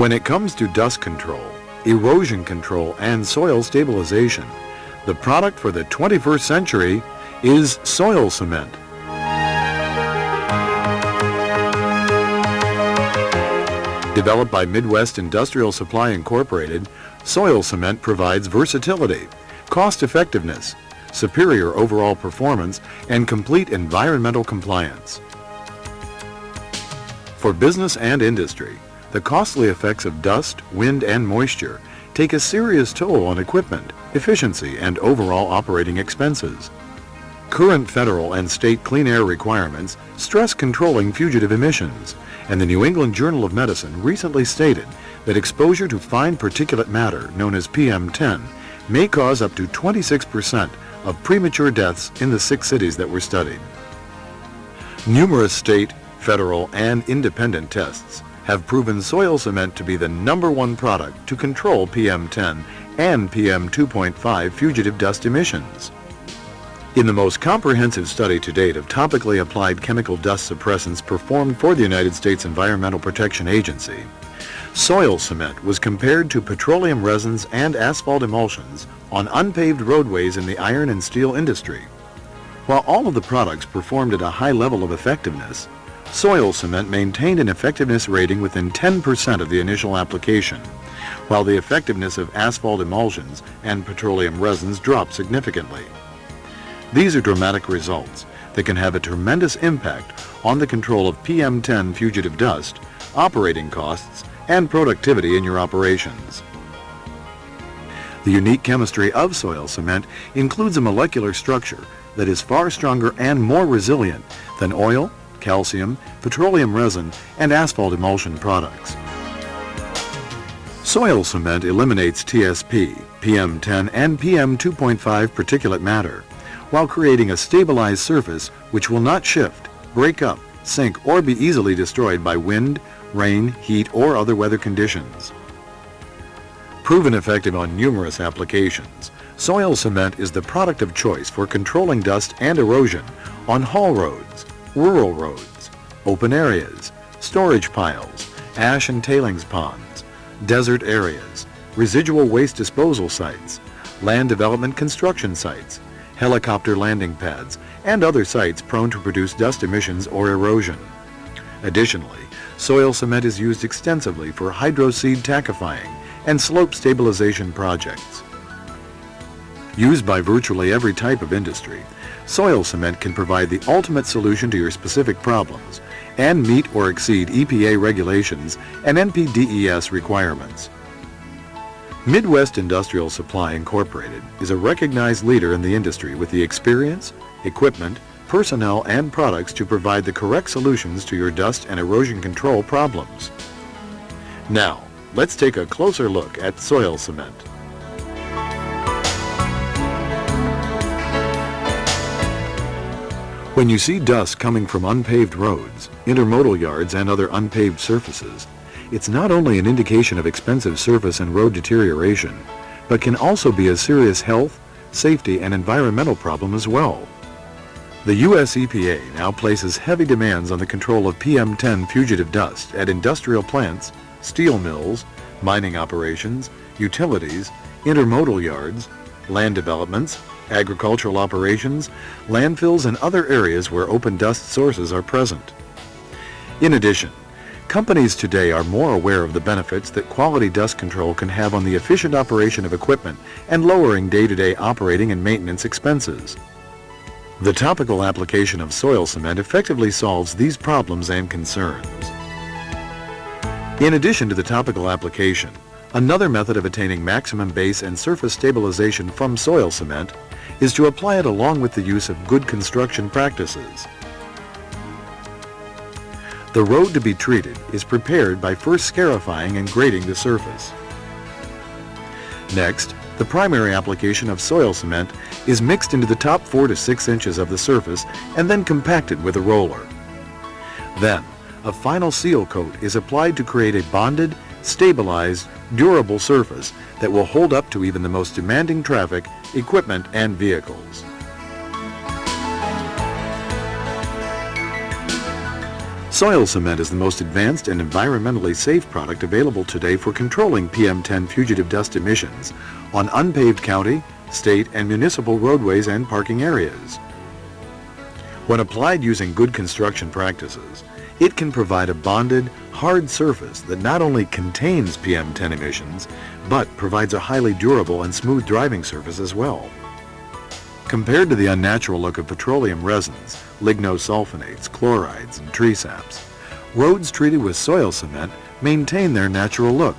When it comes to dust control, erosion control, and soil stabilization, the product for the 21st century is Soil-Sement. Developed by Midwest Industrial Supply Incorporated, Soil-Sement provides versatility, cost-effectiveness, superior overall performance, and complete environmental compliance. For business and industry, the costly effects of dust, wind, and moisture take a serious toll on equipment, efficiency, and overall operating expenses. Current federal and state clean air requirements stress controlling fugitive emissions, and the New England Journal of Medicine recently stated that exposure to fine particulate matter, known as PM10, may cause up to 26% of premature deaths in the 6 cities that were studied. Numerous state, federal, and independent tests have proven Soil-Sement to be the #1 product to control PM10 and PM2.5 fugitive dust emissions. In the most comprehensive study to date of topically applied chemical dust suppressants performed for the United States Environmental Protection Agency, Soil-Sement was compared to petroleum resins and asphalt emulsions on unpaved roadways in the iron and steel industry. While all of the products performed at a high level of effectiveness, Soil-Sement maintained an effectiveness rating within 10% of the initial application, while the effectiveness of asphalt emulsions and petroleum resins dropped significantly. These are dramatic results that can have a tremendous impact on the control of PM10 fugitive dust, operating costs, and productivity in your operations. The unique chemistry of Soil-Sement includes a molecular structure that is far stronger and more resilient than oil, calcium, petroleum resin, and asphalt emulsion products. Soil-Sement eliminates TSP, PM10, and PM2.5 particulate matter, while creating a stabilized surface which will not shift, break up, sink, or be easily destroyed by wind, rain, heat, or other weather conditions. Proven effective on numerous applications, Soil-Sement is the product of choice for controlling dust and erosion on haul roads, rural roads, open areas, storage piles, ash and tailings ponds, desert areas, residual waste disposal sites, land development construction sites, helicopter landing pads, and other sites prone to produce dust emissions or erosion. Additionally, Soil-Sement is used extensively for hydroseed tackifying and slope stabilization projects. Used by virtually every type of industry, Soil-Sement can provide the ultimate solution to your specific problems and meet or exceed EPA regulations and NPDES requirements. Midwest Industrial Supply Incorporated is a recognized leader in the industry with the experience, equipment, personnel, and products to provide the correct solutions to your dust and erosion control problems. Now, let's take a closer look at Soil-Sement. When you see dust coming from unpaved roads, intermodal yards, and other unpaved surfaces, it's not only an indication of expensive surface and road deterioration, but can also be a serious health, safety, and environmental problem as well. The U.S. EPA now places heavy demands on the control of PM10 fugitive dust at industrial plants, steel mills, mining operations, utilities, intermodal yards, land developments, agricultural operations, landfills, and other areas where open dust sources are present. In addition, companies today are more aware of the benefits that quality dust control can have on the efficient operation of equipment and lowering day-to-day operating and maintenance expenses. The topical application of Soil-Sement effectively solves these problems and concerns. In addition to the topical application, another method of attaining maximum base and surface stabilization from Soil-Sement is to apply it along with the use of good construction practices. The road to be treated is prepared by first scarifying and grading the surface. Next, the primary application of Soil-Sement is mixed into the top 4 to 6 inches of the surface and then compacted with a roller. Then, a final seal coat is applied to create a bonded, stabilized, durable surface that will hold up to even the most demanding traffic, equipment, and vehicles. Soil cement is the most advanced and environmentally safe product available today for controlling PM10 fugitive dust emissions on unpaved county, state, and municipal roadways and parking areas. When applied using good construction practices, it can provide a bonded, hard surface that not only contains PM10 emissions, but provides a highly durable and smooth driving surface as well. Compared to the unnatural look of petroleum resins, lignosulfonates, chlorides, and tree saps, roads treated with soil cement maintain their natural look,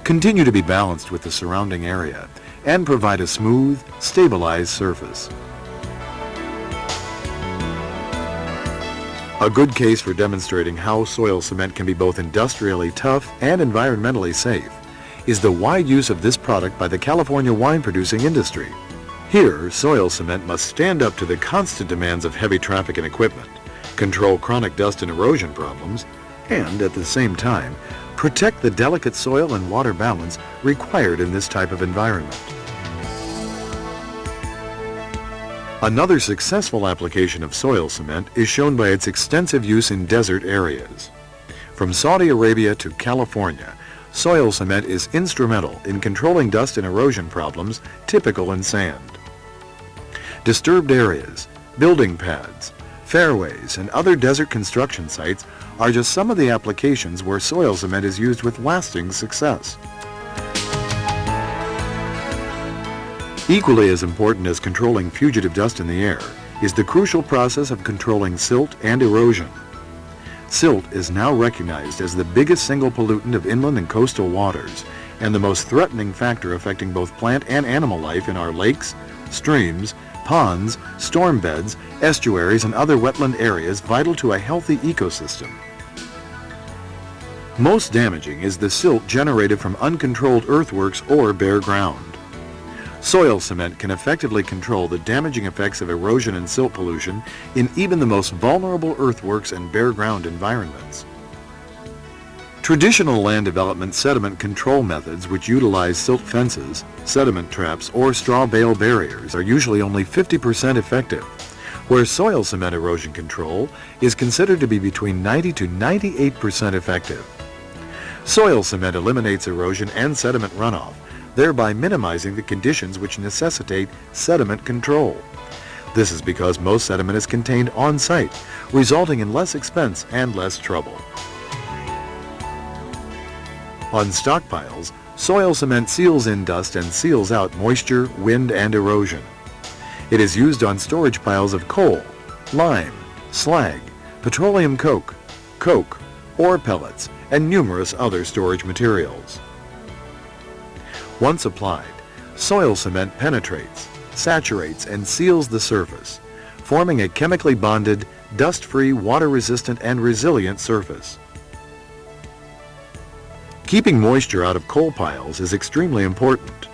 continue to be balanced with the surrounding area, and provide a smooth, stabilized surface. A good case for demonstrating how soil cement can be both industrially tough and environmentally safe is the wide use of this product by the California wine producing industry. Here, soil cement must stand up to the constant demands of heavy traffic and equipment, control chronic dust and erosion problems, and at the same time, protect the delicate soil and water balance required in this type of environment. Another successful application of soil cement is shown by its extensive use in desert areas. From Saudi Arabia to California, soil cement is instrumental in controlling dust and erosion problems typical in sand. Disturbed areas, building pads, fairways, and other desert construction sites are just some of the applications where soil cement is used with lasting success. Equally as important as controlling fugitive dust in the air is the crucial process of controlling silt and erosion. Silt is now recognized as the biggest single pollutant of inland and coastal waters and the most threatening factor affecting both plant and animal life in our lakes, streams, ponds, storm beds, estuaries, and other wetland areas vital to a healthy ecosystem. Most damaging is the silt generated from uncontrolled earthworks or bare ground. Soil cement can effectively control the damaging effects of erosion and silt pollution in even the most vulnerable earthworks and bare ground environments. Traditional land development sediment control methods which utilize silt fences, sediment traps, or straw bale barriers are usually only 50% effective, where soil cement erosion control is considered to be between 90 to 98% effective. Soil cement eliminates erosion and sediment runoff, thereby minimizing the conditions which necessitate sediment control. This is because most sediment is contained on-site, resulting in less expense and less trouble. On stockpiles, soil cement seals in dust and seals out moisture, wind, and erosion. It is used on storage piles of coal, lime, slag, petroleum coke, ore pellets, and numerous other storage materials. Once applied, soil cement penetrates, saturates, and seals the surface, forming a chemically bonded, dust-free, water-resistant, and resilient surface. Keeping moisture out of coal piles is extremely important.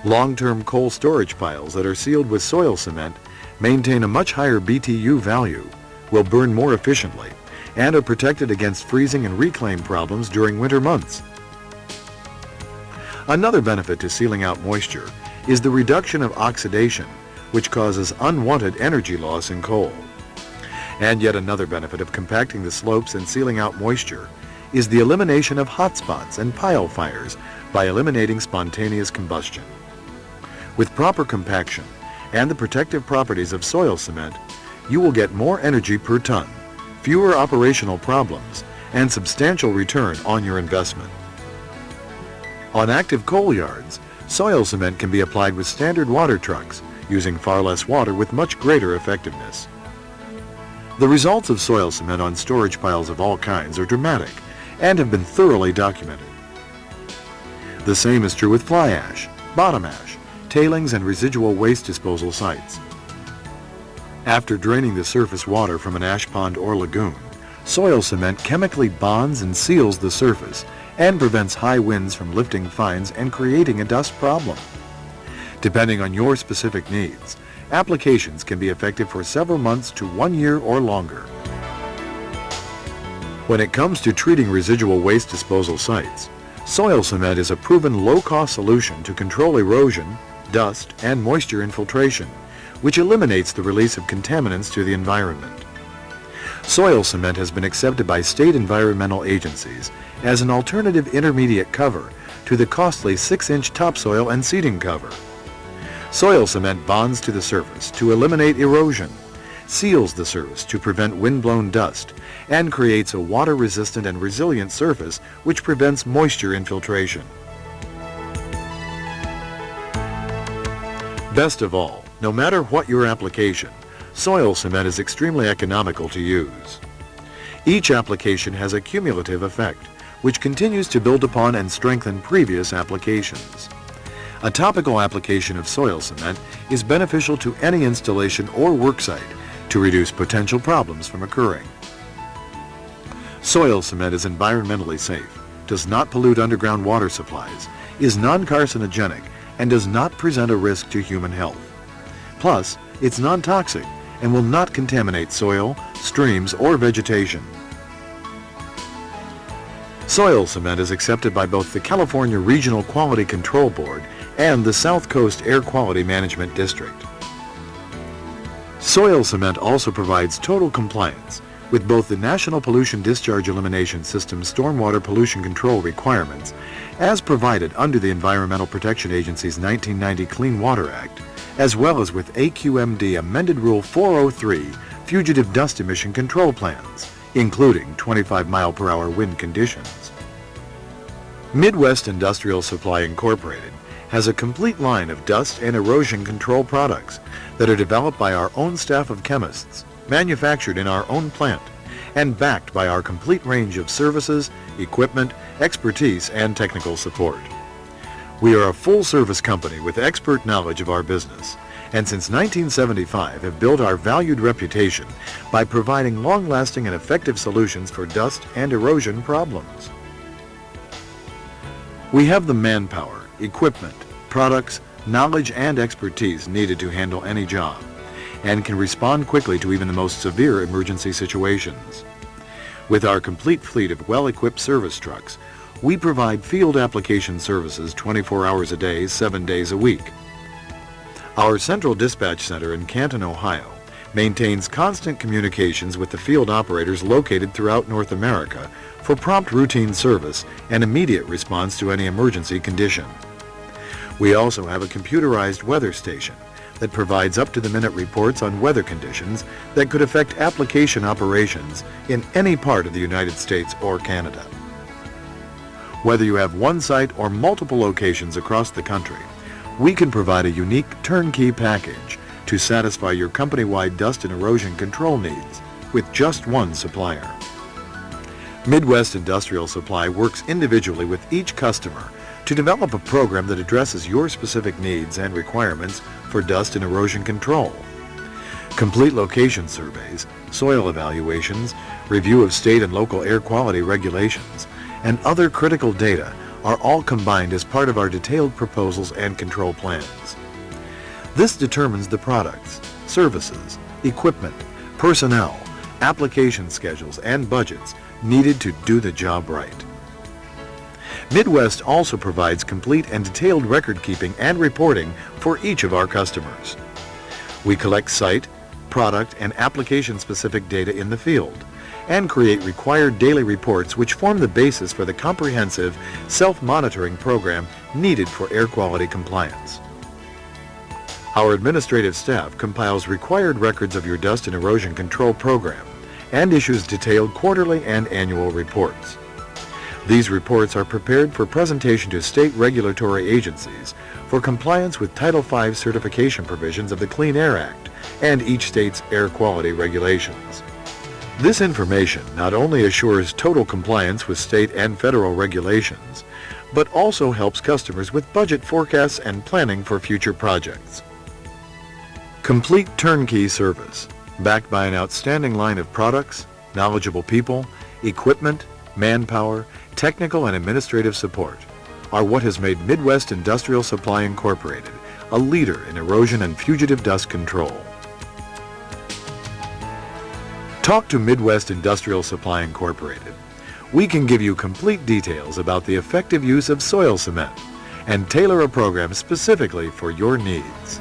Long-term coal storage piles that are sealed with soil cement maintain a much higher BTU value, will burn more efficiently, and are protected against freezing and reclaim problems during winter months. Another benefit to sealing out moisture is the reduction of oxidation, which causes unwanted energy loss in coal. And yet another benefit of compacting the slopes and sealing out moisture is the elimination of hot spots and pile fires by eliminating spontaneous combustion. With proper compaction and the protective properties of soil cement, you will get more energy per ton, fewer operational problems, and substantial return on your investment. On active coal yards, soil cement can be applied with standard water trucks, using far less water with much greater effectiveness. The results of soil cement on storage piles of all kinds are dramatic and have been thoroughly documented. The same is true with fly ash, bottom ash, tailings, and residual waste disposal sites. After draining the surface water from an ash pond or lagoon, soil cement chemically bonds and seals the surface and prevents high winds from lifting fines and creating a dust problem. Depending on your specific needs, applications can be effective for several months to 1 year or longer. When it comes to treating residual waste disposal sites, soil cement is a proven low-cost solution to control erosion, dust, and moisture infiltration, which eliminates the release of contaminants to the environment. Soil-Sement has been accepted by state environmental agencies as an alternative intermediate cover to the costly 6-inch topsoil and seeding cover. Soil-Sement bonds to the surface to eliminate erosion, seals the surface to prevent wind-blown dust, and creates a water-resistant and resilient surface which prevents moisture infiltration. Best of all, no matter what your application, Soil-Sement is extremely economical to use. Each application has a cumulative effect, which continues to build upon and strengthen previous applications. A topical application of Soil-Sement is beneficial to any installation or worksite to reduce potential problems from occurring. Soil-Sement is environmentally safe, does not pollute underground water supplies, is non-carcinogenic, and does not present a risk to human health. Plus, it's non-toxic and will not contaminate soil, streams, or vegetation. Soil-Sement is accepted by both the California Regional Quality Control Board and the South Coast Air Quality Management District. Soil-Sement also provides total compliance with both the National Pollution Discharge Elimination System stormwater pollution control requirements as provided under the Environmental Protection Agency's 1990 Clean Water Act, as well as with AQMD Amended Rule 403 Fugitive Dust Emission Control Plans, including 25-mile-per-hour wind conditions. Midwest Industrial Supply Incorporated has a complete line of dust and erosion control products that are developed by our own staff of chemists, manufactured in our own plant, and backed by our complete range of services, equipment, expertise, and technical support. We are a full-service company with expert knowledge of our business, and since 1975 have built our valued reputation by providing long-lasting and effective solutions for dust and erosion problems. We have the manpower, equipment, products, knowledge, and expertise needed to handle any job, and can respond quickly to even the most severe emergency situations. With our complete fleet of well-equipped service trucks, we provide field application services 24 hours a day, 7 days a week. Our central dispatch center in Canton, Ohio, maintains constant communications with the field operators located throughout North America for prompt routine service and immediate response to any emergency condition. We also have a computerized weather station that provides up-to-the-minute reports on weather conditions that could affect application operations in any part of the United States or Canada. Whether you have one site or multiple locations across the country, we can provide a unique turnkey package to satisfy your company-wide dust and erosion control needs with just one supplier. Midwest Industrial Supply works individually with each customer to develop a program that addresses your specific needs and requirements for dust and erosion control. Complete location surveys, soil evaluations, review of state and local air quality regulations, and other critical data are all combined as part of our detailed proposals and control plans. This determines the products, services, equipment, personnel, application schedules, and budgets needed to do the job right. Midwest also provides complete and detailed record keeping and reporting for each of our customers. We collect site, product, and application-specific data in the field and create required daily reports which form the basis for the comprehensive self-monitoring program needed for air quality compliance. Our administrative staff compiles required records of your dust and erosion control program and issues detailed quarterly and annual reports. These reports are prepared for presentation to state regulatory agencies for compliance with Title V certification provisions of the Clean Air Act and each state's air quality regulations. This information not only assures total compliance with state and federal regulations, but also helps customers with budget forecasts and planning for future projects. Complete turnkey service, backed by an outstanding line of products, knowledgeable people, equipment, manpower, technical and administrative support, are what has made Midwest Industrial Supply Incorporated a leader in erosion and fugitive dust control. Talk to Midwest Industrial Supply Incorporated. We can give you complete details about the effective use of Soil-Sement and tailor a program specifically for your needs.